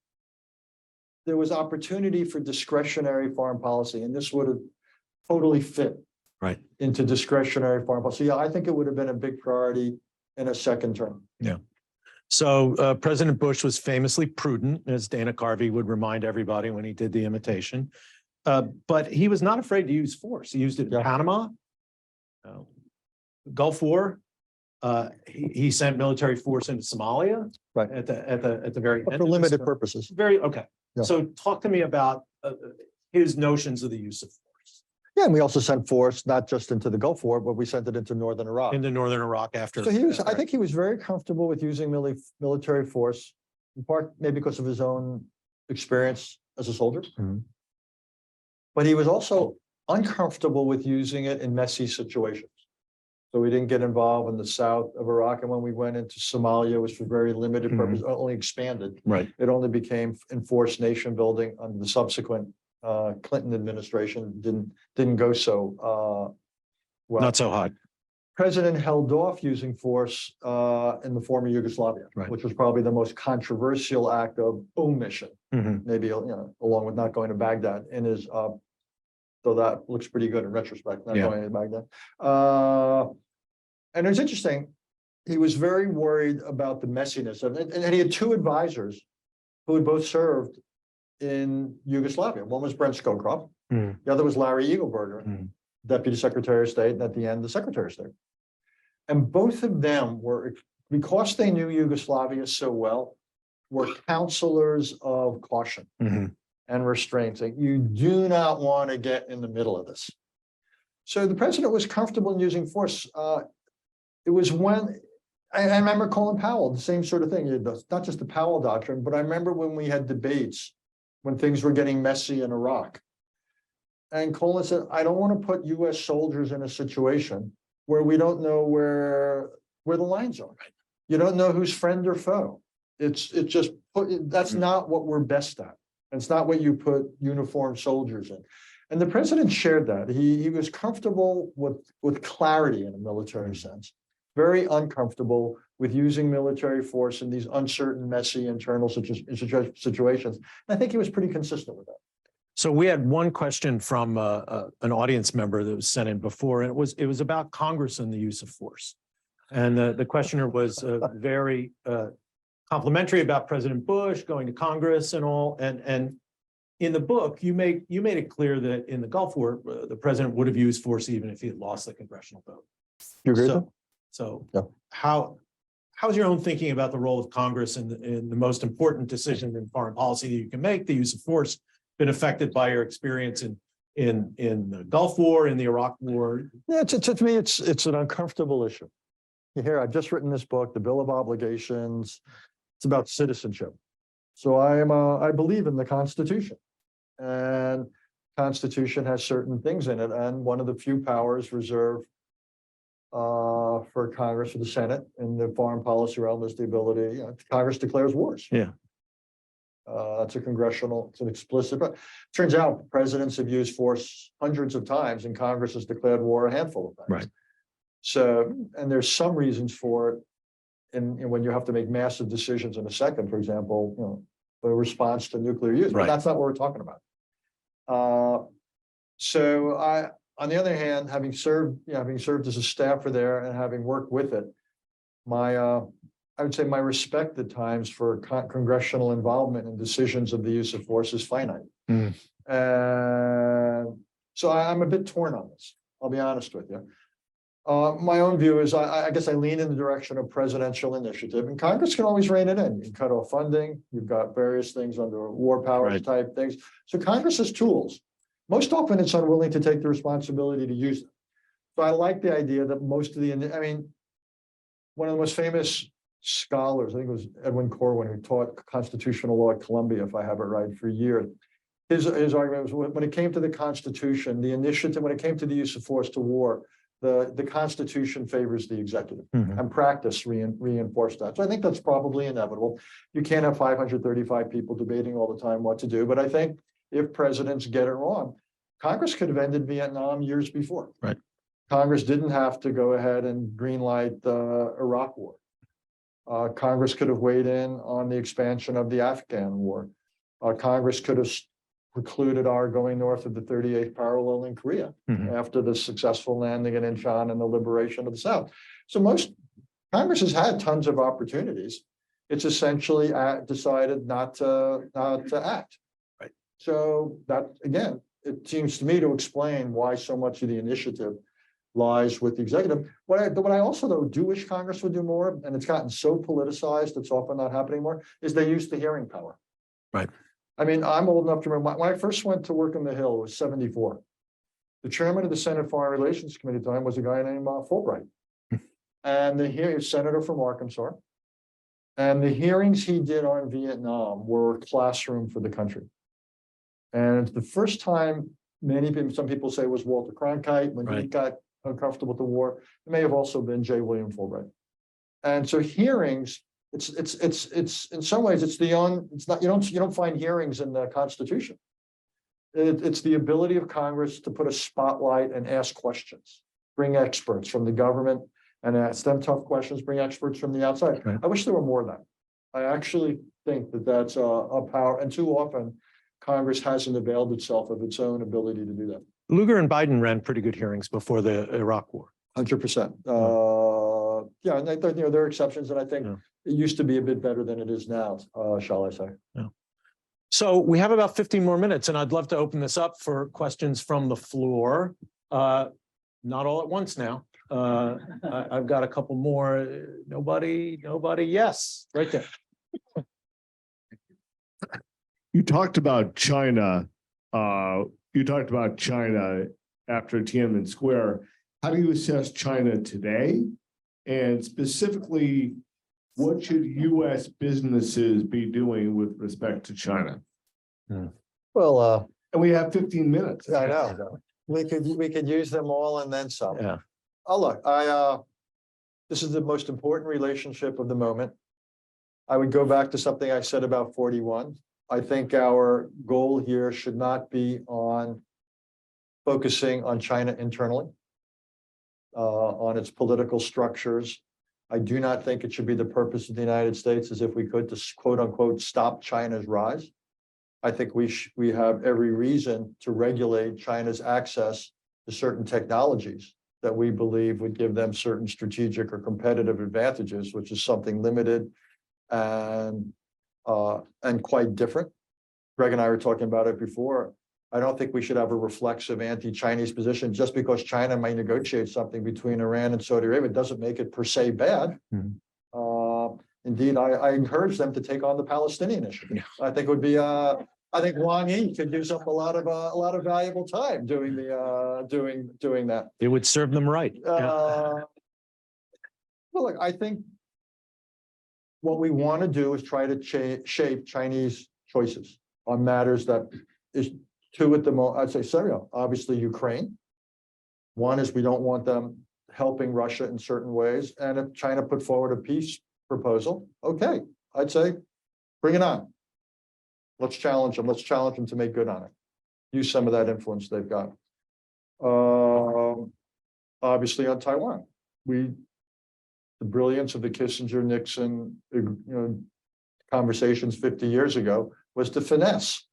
C: opportunity for discretionary foreign policy, and this would have totally fit
D: Right.
C: into discretionary foreign policy. Yeah, I think it would have been a big priority in a second term.
D: So President Bush was famously prudent, as Dana Carvey would remind everybody when he did the imitation. But he was not afraid to use force. He used it in
C: Yeah.
D: Panama, Gulf War. He sent military force into Somalia.
C: Right.
D: At the very
C: But
D: end.
C: for
D: of this
C: limited
D: term.
C: purposes.
D: Very okay.
C: Yeah.
D: So talk to me about his notions of the use of force
C: Yeah, and we also sent force not just into the Gulf War, but we sent it into northern Iraq.
D: into northern Iraq after.
C: So I think he was very comfortable with using military force, in part maybe because of his own experience as a soldier.
D: Mhm.
C: But he was also uncomfortable with using it in messy situations. So we didn't get involved in the south of Iraq, and when we went into Somalia, it was for very limited
D: Mhm.
C: purpose, only expanded.
D: Right.
C: It only became enforced nation building under the subsequent Clinton administration. Didn't go so well.
D: Not so hot.
C: President held off using force in the former Yugoslavia,
D: Right.
C: which was probably the most controversial act of omission,
D: Mhm.
C: maybe, along with not going to Baghdad in his, though that looks pretty good in retrospect, not
D: Yeah.
C: going to Baghdad. And it was interesting, he was very worried about the messiness of it, and he had two advisors who had both served in Yugoslavia. One was Brent Scowcroft,
D: Mhm.
C: the other was Larry Eagleberger,
D: Mhm.
C: Deputy Secretary of State, and at the end, the Secretary of State. And both of them were, because they knew Yugoslavia so well, were counselors of caution
D: Mhm.
C: and restraint, saying you do not want to get in the middle of this. So the president was comfortable in using force. It was when, I remember Colin Powell, the same sort of thing. Not just the Powell doctrine, but I remember when we had debates, when things were getting messy in Iraq. And Colin said, I don't want to put US soldiers in a situation where we don't know where the lines are. You don't know who's friend or foe. That's not what we're best at. It's not what you put uniformed soldiers in. And the president shared that. He was comfortable with clarity in a military sense, very uncomfortable with using military force in these uncertain, messy internal situations. And I think he was pretty consistent with that.
D: So we had one question from an audience member that was sent in before, and it was about Congress and the use of force. And the questioner was very complimentary about President Bush going to Congress and all. And in the book, you made it clear that in the Gulf War, the president would have used force even if he had lost the congressional vote.
C: You agree with that?
D: So
C: Yeah.
D: how's your own thinking about the role of Congress in the most important decision in foreign policy that you can make, the use of force, been affected by your experience in the Gulf War, in the Iraq War?
C: Yeah, to me, it's an uncomfortable issue. You hear, I've just written this book, The Bill of Obligations. It's about citizenship. So I believe in the Constitution, and Constitution has certain things in it, and one of the few powers reserved for Congress, for the Senate, in the foreign policy realm is the ability, Congress declares wars.
D: Yeah.
C: It's an explicit, but turns out presidents have used force hundreds of times, and Congress has declared war a handful of times.
D: Right.
C: So, and there's some reasons for it. And when you have to make massive decisions in a second, for example, the response to nuclear use, but
D: Right.
C: that's not what we're talking about. On the other hand, having served as a staffer there and having worked with it, I would say my respect at times for congressional involvement in decisions of the use of force is finite.
D: Mm.
C: So I'm a bit torn on this. I'll be honest with you. My own view is I guess I lean in the direction of presidential initiative, and Congress can always rein it in. You can cut off funding. You've got various things under war powers
D: Right.
C: type things. So Congress has tools. Most often it's unwilling to take the responsibility to use them. So I like the idea that one of the most famous scholars, I think it was Edwin Corwin, who taught constitutional law at Columbia, if I have it right, for years. his argument was when it came to the Constitution, the initiative, when it came to the use of force to war, the Constitution favors the executive.
D: Mhm.
C: And practice reinforced that. So I think that's probably inevitable. You can't have 535 people debating all the time what to do, but I think if presidents get it wrong, Congress could have ended Vietnam years before.
D: Right.
C: Congress didn't have to go ahead and greenlight the Iraq war. Congress could have weighed in on the expansion of the Afghan war. Congress could have precluded our going north of the 38th parallel in Korea
D: Mhm.
C: after the successful landing in Incheon and the liberation of the South. So Congress has had tons of opportunities. It's essentially decided not to act.
D: Right.
C: So that, again, it seems to me to explain why so much of the initiative lies with the executive. What I also though do wish Congress would do more, and it's gotten so politicized, it's often not happening more, is they use the hearing power.
D: Right.
C: I mean, I'm old enough to remember when I first went to work on the Hill, it was 74. The chairman of the Senate Foreign Relations Committee at the time was a guy named Fulbright. And he was senator from Arkansas. And the hearings he did on Vietnam were a classroom for the country. And the first time some people say was Walter Cronkite when he
D: Right.
C: got uncomfortable with the war. It may have also been J. William Fulbright. And so hearings, it's in some ways it's not, you don't find hearings in the Constitution. It's the ability of Congress to put a spotlight and ask questions, bring experts from the government and ask them tough questions, bring experts from the outside.
D: Right.
C: I wish there were more of that. I actually think that that's a power, and too often Congress hasn't availed itself of its own ability to do that.
D: Lugar and Biden ran pretty good hearings before the Iraq war.
C: 100%. Yeah, and there are exceptions, and I think
D: Yeah.
C: it used to be a bit better than it is now, shall I say.
D: So we have about 15 more minutes, and I'd love to open this up for questions from the floor. Not all at once now. I've got a couple more. Nobody. Yes, right there.
E: You talked about China. After Tiananmen Square. How do you assess China today? And specifically, what should U.S. businesses be doing with respect to China?
C: Well,
E: And we have 15 minutes.
C: I know. We could use them all and then some.
D: Yeah.
C: Oh, look, this is the most important relationship of the moment. I would go back to something I said about 41. I think our goal here should not be on focusing on China internally, on its political structures. I do not think it should be the purpose of the United States, as if we could, to quote unquote, stop China's rise. I think we have every reason to regulate China's access to certain technologies that we believe would give them certain strategic or competitive advantages, which is something limited and quite different. Greg and I were talking about it before. I don't think we should have a reflexive anti-Chinese position just because China might negotiate something between Iran and Saudi Arabia. It doesn't make it per se bad. Indeed, I encourage them to take on the Palestinian issue.
D: Yeah.
C: I think it would be I think Wang Yi could use up a lot of valuable time doing that.
D: It would serve them right.
C: Well, look, I think what we want to do is try to shape Chinese choices on matters that is two at the moment. I'd say several. Obviously, Ukraine. One is we don't want them helping Russia in certain ways, and if China put forward a peace proposal, okay, I'd say bring it on. Let's challenge them. Let's challenge them to make good on it. Use some of that influence they've got. Obviously, on Taiwan, the brilliance of the Kissinger-Nixon, conversations 50 years ago was to finesse,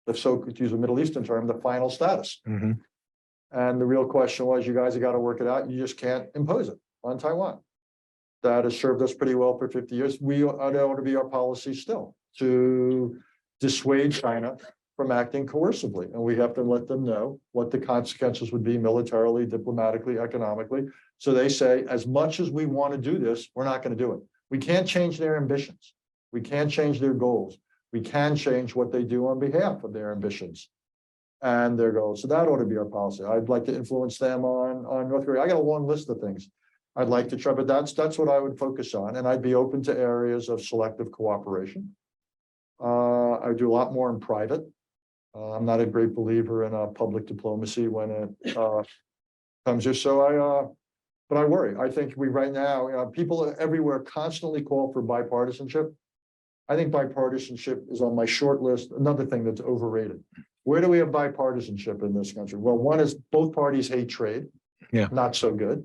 C: if so could use a Middle Eastern term, the final status.
D: Mhm.
C: And the real question was, you guys have got to work it out. You just can't impose it on Taiwan. That has served us pretty well for 50 years. That ought to be our policy still, to dissuade China from acting coercively. And we have to let them know what the consequences would be militarily, diplomatically, economically. So they say, as much as we want to do this, we're not going to do it. We can't change their ambitions. We can't change their goals. We can change what they do on behalf of their ambitions and their goals. So that ought to be our policy. I'd like to influence them on North Korea. I got a long list of things I'd like to try, but that's what I would focus on. And I'd be open to areas of selective cooperation. I would do a lot more in private. I'm not a great believer in public diplomacy when it comes here. But I worry. I think right now, people everywhere constantly call for bipartisanship. I think bipartisanship is on my short list. Another thing that's overrated. Where do we have bipartisanship in this country? Well, one is both parties hate trade.
D: Yeah.
C: Not so good.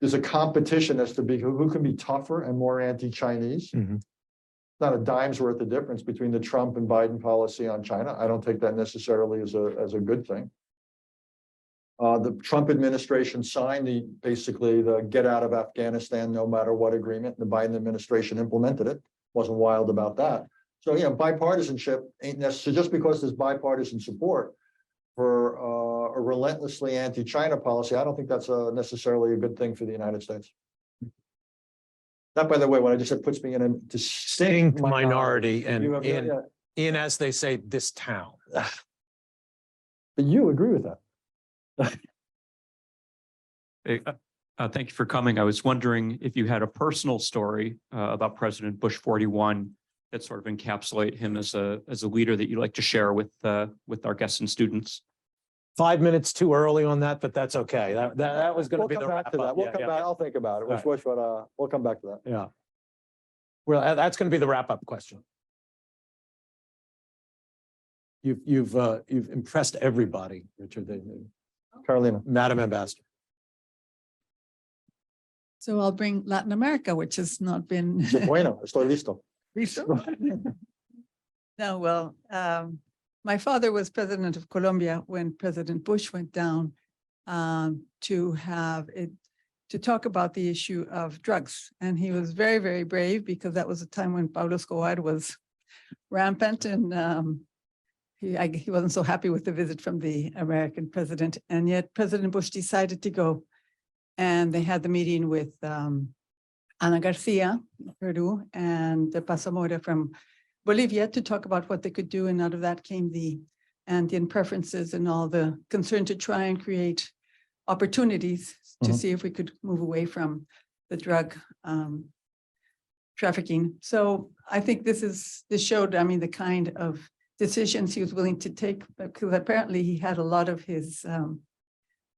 C: There's a competition as to who can be tougher and more anti-Chinese.
D: Mhm.
C: Not a dime's worth of difference between the Trump and Biden policy on China. I don't take that necessarily as a good thing. The Trump administration signed basically the get out of Afghanistan no matter what agreement. The Biden administration implemented it. Wasn't wild about that. So, bipartisanship ain't necessary. Just because there's bipartisan support for a relentlessly anti-China policy, I don't think that's necessarily a good thing for the United States. That, by the way, what I just said puts me in a
D: Distinct minority and
C: You have- yeah.
D: in, as they say, this town.
C: But you agree with that.
F: Hey, thank you for coming. I was wondering if you had a personal story about President Bush 41 that sort of encapsulate him as a leader that you'd like to share with our guests and students.
D: 5 minutes too early on that, but that's okay. That was going to
C: We'll
D: be
C: come
D: the
C: back
D: wrap
C: to that.
D: up.
C: We'll
D: Yeah,
C: come
D: yeah,
C: back. I'll think about it.
D: Right.
C: We'll come back to that.
D: yeah. Well, that's going to be the wrap up question. You've impressed everybody, Richard.
C: Carolina.
D: Madam Ambassador.
G: So I'll bring Latin America, which has not been.
C: Bueno, estoy listo.
G: No, well, my father was president of Colombia when President Bush went down to talk about the issue of drugs. And he was very, very brave because that was a time when Pablo Escobar was rampant and he wasn't so happy with the visit from the American president. And yet President Bush decided to go. And they had the meeting with Ana Garcia, Peru, and Paz Zamora from Bolivia to talk about what they could do. And out of that came the Andean preferences and all the concern to try and create opportunities to see if we could move away from the drug trafficking. So I think this showed, I mean, the kind of decisions he was willing to take, because apparently he had a lot of his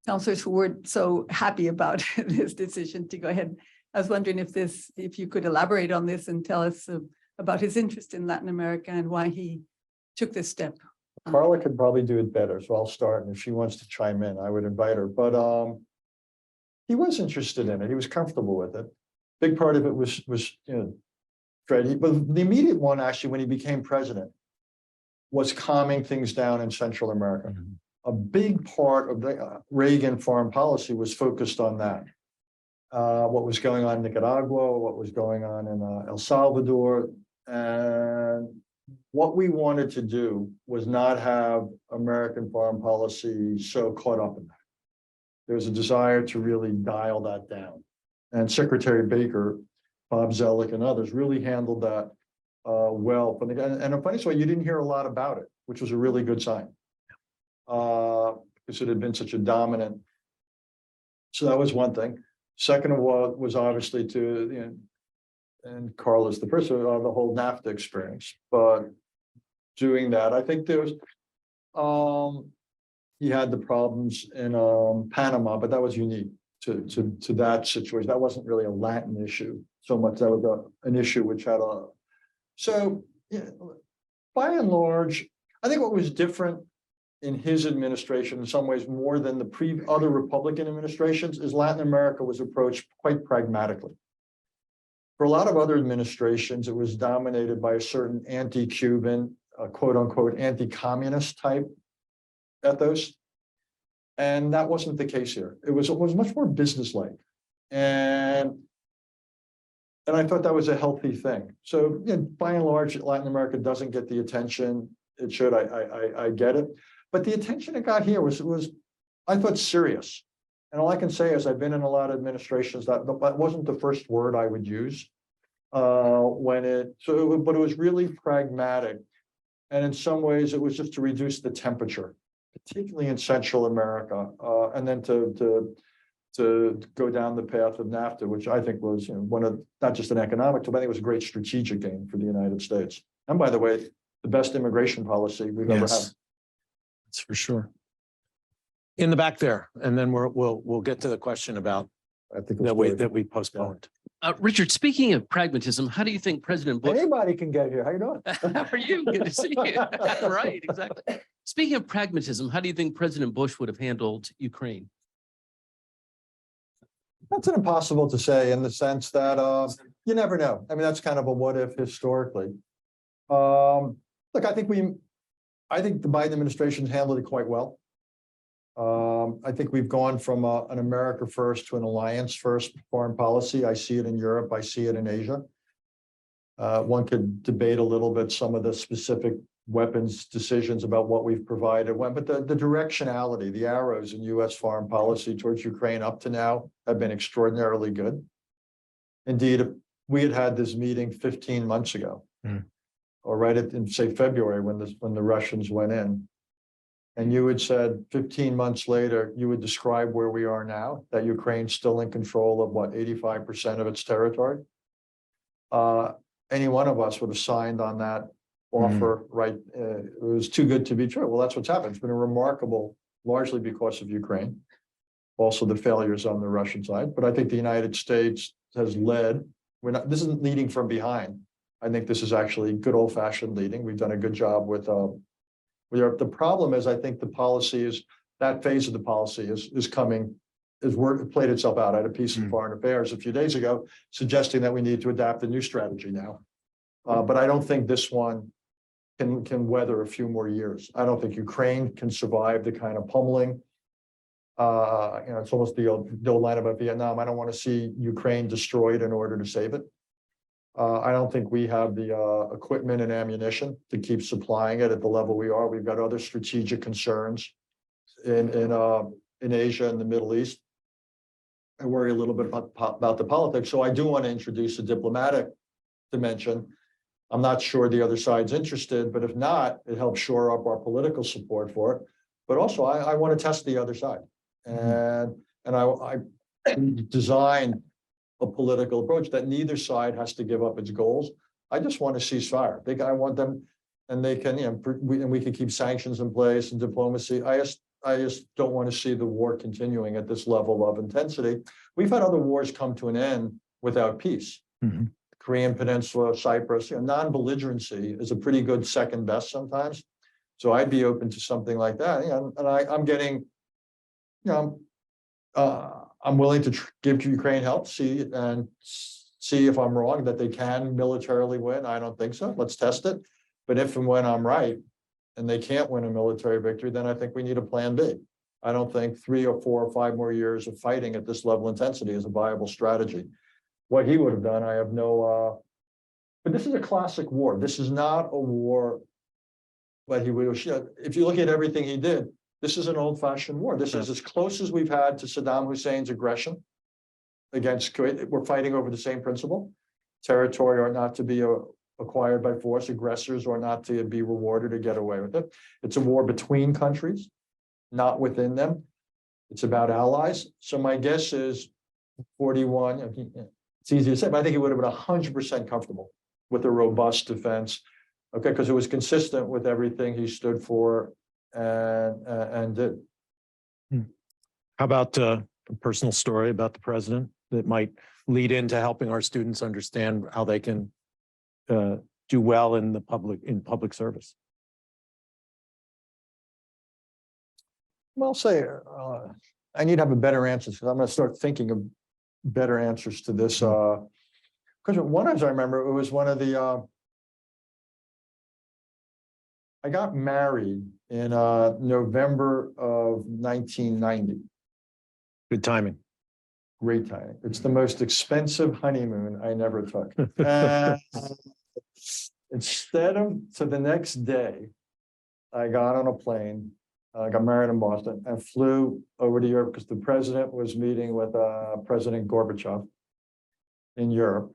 G: counselors who weren't so happy about this decision to go ahead. I was wondering if you could elaborate on this and tell us about his interest in Latin America and why he took this step.
C: Carla could probably do it better, so I'll start, and if she wants to chime in, I would invite her, but he was interested in it. He was comfortable with it. Big part of it was Fred, but the immediate one, actually, when he became president, was calming things down in Central America.
D: Mhm.
C: A big part of the Reagan foreign policy was focused on that. What was going on in Nicaragua, what was going on in El Salvador, and what we wanted to do was not have American foreign policy so caught up in that. There was a desire to really dial that down. And Secretary Baker, Bob Zellick, and others really handled that well. And a funny way, you didn't hear a lot about it, which was a really good sign. Because it had been such a dominant. So that was one thing. Second of all, was obviously and Carla's the person on the whole NAFTA experience, but doing that, I think there was, he had the problems in Panama, but that was unique to that situation. That wasn't really a Latin issue so much. That was an issue which had by and large, I think what was different in his administration, in some ways more than the other Republican administrations, is Latin America was approached quite pragmatically. For a lot of other administrations, it was dominated by a certain anti-Cuban, quote unquote, anti-communist type ethos. And that wasn't the case here. It was much more businesslike. And I thought that was a healthy thing. So by and large, Latin America doesn't get the attention it should. I get it. But the attention it got here was I thought serious. And all I can say is I've been in a lot of administrations that wasn't the first word I would use but it was really pragmatic. And in some ways it was just to reduce the temperature, particularly in Central America, and then to go down the path of NAFTA, which I think was one of not just an economic tool, but I think it was a great strategic gain for the United States. And by the way, the best immigration policy we've ever had.
D: That's for sure. In the back there, and then we'll get to the question about
C: I think.
D: that we postponed.
H: Richard, speaking of pragmatism, how do you think President Bush?
C: Anybody can get here. How you doing?
H: How are you? Good to see you. Right, exactly. Speaking of pragmatism, how do you think President Bush would have handled Ukraine?
C: That's an impossible to say in the sense that you never know. I mean, that's kind of a what if historically. Look, I think the Biden administration handled it quite well. I think we've gone from an America first to an alliance first foreign policy. I see it in Europe. I see it in Asia. One could debate a little bit some of the specific weapons decisions about what we've provided, but the directionality, the arrows in US foreign policy towards Ukraine up to now have been extraordinarily good. Indeed, we had this meeting 15 months ago, or right in say February when the Russians went in. And you had said 15 months later, you would describe where we are now, that Ukraine's still in control of what, 85% of its territory. Any one of us would have signed on that offer, right? It was too good to be true. Well, that's what's happened. It's been a remarkable, largely because of Ukraine, also the failures on the Russian side. But I think the United States has led. This isn't leading from behind. I think this is actually good old fashioned leading. We've done a good job with the problem is, I think the policy is, that phase of the policy is coming, played itself out. I had a piece in Foreign Affairs a few days ago suggesting that we need to adapt a new strategy now. But I don't think this one can weather a few more years. I don't think Ukraine can survive the kind of pummeling. It's almost the old line about Vietnam. I don't want to see Ukraine destroyed in order to save it. I don't think we have the equipment and ammunition to keep supplying it at the level we are. We've got other strategic concerns in Asia and the Middle East. I worry a little bit about the politics. So I do want to introduce a diplomatic dimension. I'm not sure the other side's interested, but if not, it helps shore up our political support for it. But also, I want to test the other side, and I designed a political approach that neither side has to give up its goals. I just want to ceasefire. I want them, and they can, we can keep sanctions in place and diplomacy. I just don't want to see the war continuing at this level of intensity. We've had other wars come to an end without peace. Korean Peninsula, Cyprus, non-belligerency is a pretty good second best sometimes. So I'd be open to something like that. And I'm getting, I'm willing to give Ukraine help, see if I'm wrong, that they can militarily win. I don't think so. Let's test it. But if and when I'm right, and they can't win a military victory, then I think we need a plan B. I don't think 3 or 4 or 5 more years of fighting at this level of intensity is a viable strategy. What he would have done, I have no, but this is a classic war. This is not a war, but he would have, if you look at everything he did, this is an old-fashioned war. This is as close as we've had to Saddam Hussein's aggression against Kuwait. We're fighting over the same principle. Territory are not to be acquired by force. Aggressors are not to be rewarded or get away with it. It's a war between countries, not within them. It's about allies. So my guess is 41, it's easy to say, but I think he would have been 100% comfortable with a robust defense. Okay, because it was consistent with everything he stood for and did.
D: How about a personal story about the president that might lead into helping our students understand how they can do well in public service?
C: Well, say I need to have a better answer because I'm going to start thinking of better answers to this. Because one, as I remember, it was one of the. I got married in November of 1990.
D: Good timing.
C: Great timing. It's the most expensive honeymoon I never took. Instead of, so the next day, I got on a plane. I got married in Boston and flew over to Europe because the president was meeting with President Gorbachev in Europe.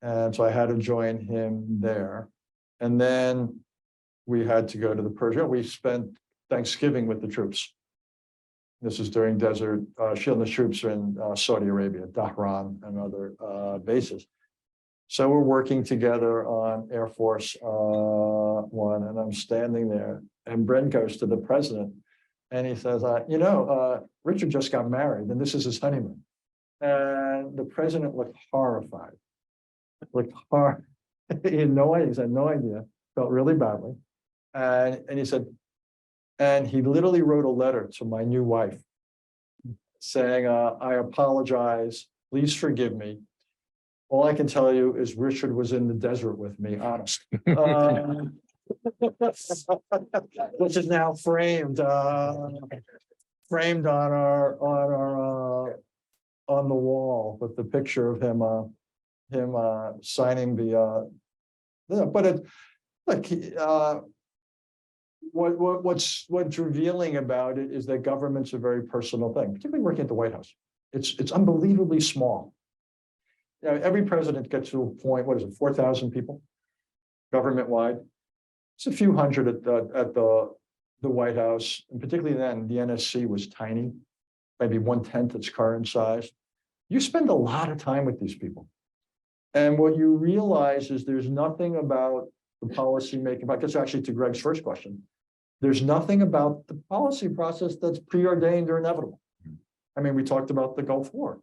C: And so I had to join him there. And then we had to go to the Persian. We spent Thanksgiving with the troops. This is during Desert Shield. The troops are in Saudi Arabia, Dhahran and other bases. So we're working together on Air Force One, and I'm standing there. And Brent goes to the president and he says, Richard just got married and this is his honeymoon. And the president looked horrified. He had no idea, felt really badly. And he said, and he literally wrote a letter to my new wife saying, I apologize, please forgive me. All I can tell you is Richard was in the desert with me, honest. Which is now framed on the wall with the picture of him signing the what's revealing about it is that government's a very personal thing, particularly working at the White House. It's unbelievably small. Every president gets to a point, 4,000 people government-wide. It's a few hundred at the White House, and particularly then the NSC was tiny, maybe 1/10 its current size. You spend a lot of time with these people. And what you realize is there's nothing about the policy making, I guess actually to Greg's first question, there's nothing about the policy process that's preordained or inevitable. I mean, we talked about the Gulf War.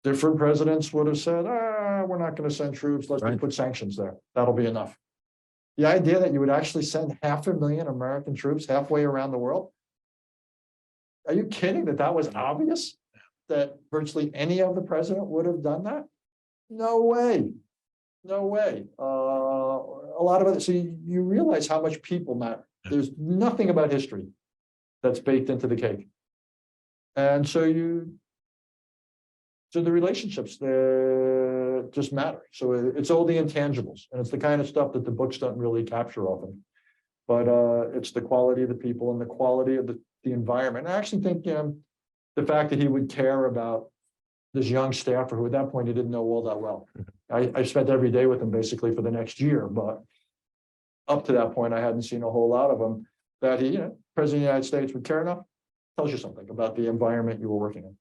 C: Different presidents would have said, we're not going to send troops, let's just put sanctions there. That'll be enough. The idea that you would actually send 500,000 American troops halfway around the world. Are you kidding that was obvious? That virtually any of the president would have done that? No way. No way. A lot of it, so you realize how much people matter. There's nothing about history that's baked into the cake. And so the relationships just matter. So it's all the intangibles, and it's the kind of stuff that the books don't really capture often. But it's the quality of the people and the quality of the environment. And I actually think the fact that he would care about this young staffer who at that point he didn't know all that well. I spent every day with him basically for the next year, but up to that point I hadn't seen a whole lot of him. That he, President of the United States would care enough, tells you something about the environment you were working in.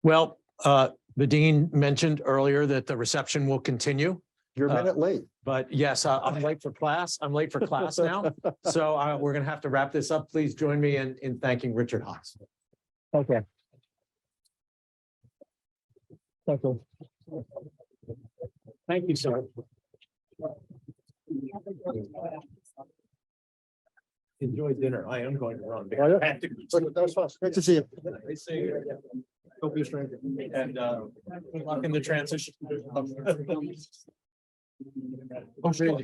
D: Well, the dean mentioned earlier that the reception will continue,
C: You're a minute late.
D: but yes, I'm late for class. I'm late for class now. So we're going to have to wrap this up. Please join me in thanking Richard Haass.
C: Okay.
D: Thank you, sir. Enjoy dinner. I am going to run.
C: That was fun. Great to see you.
D: Nice seeing you again.
C: Don't be a stranger.
D: And good luck in the transition.
C: Oh, sure.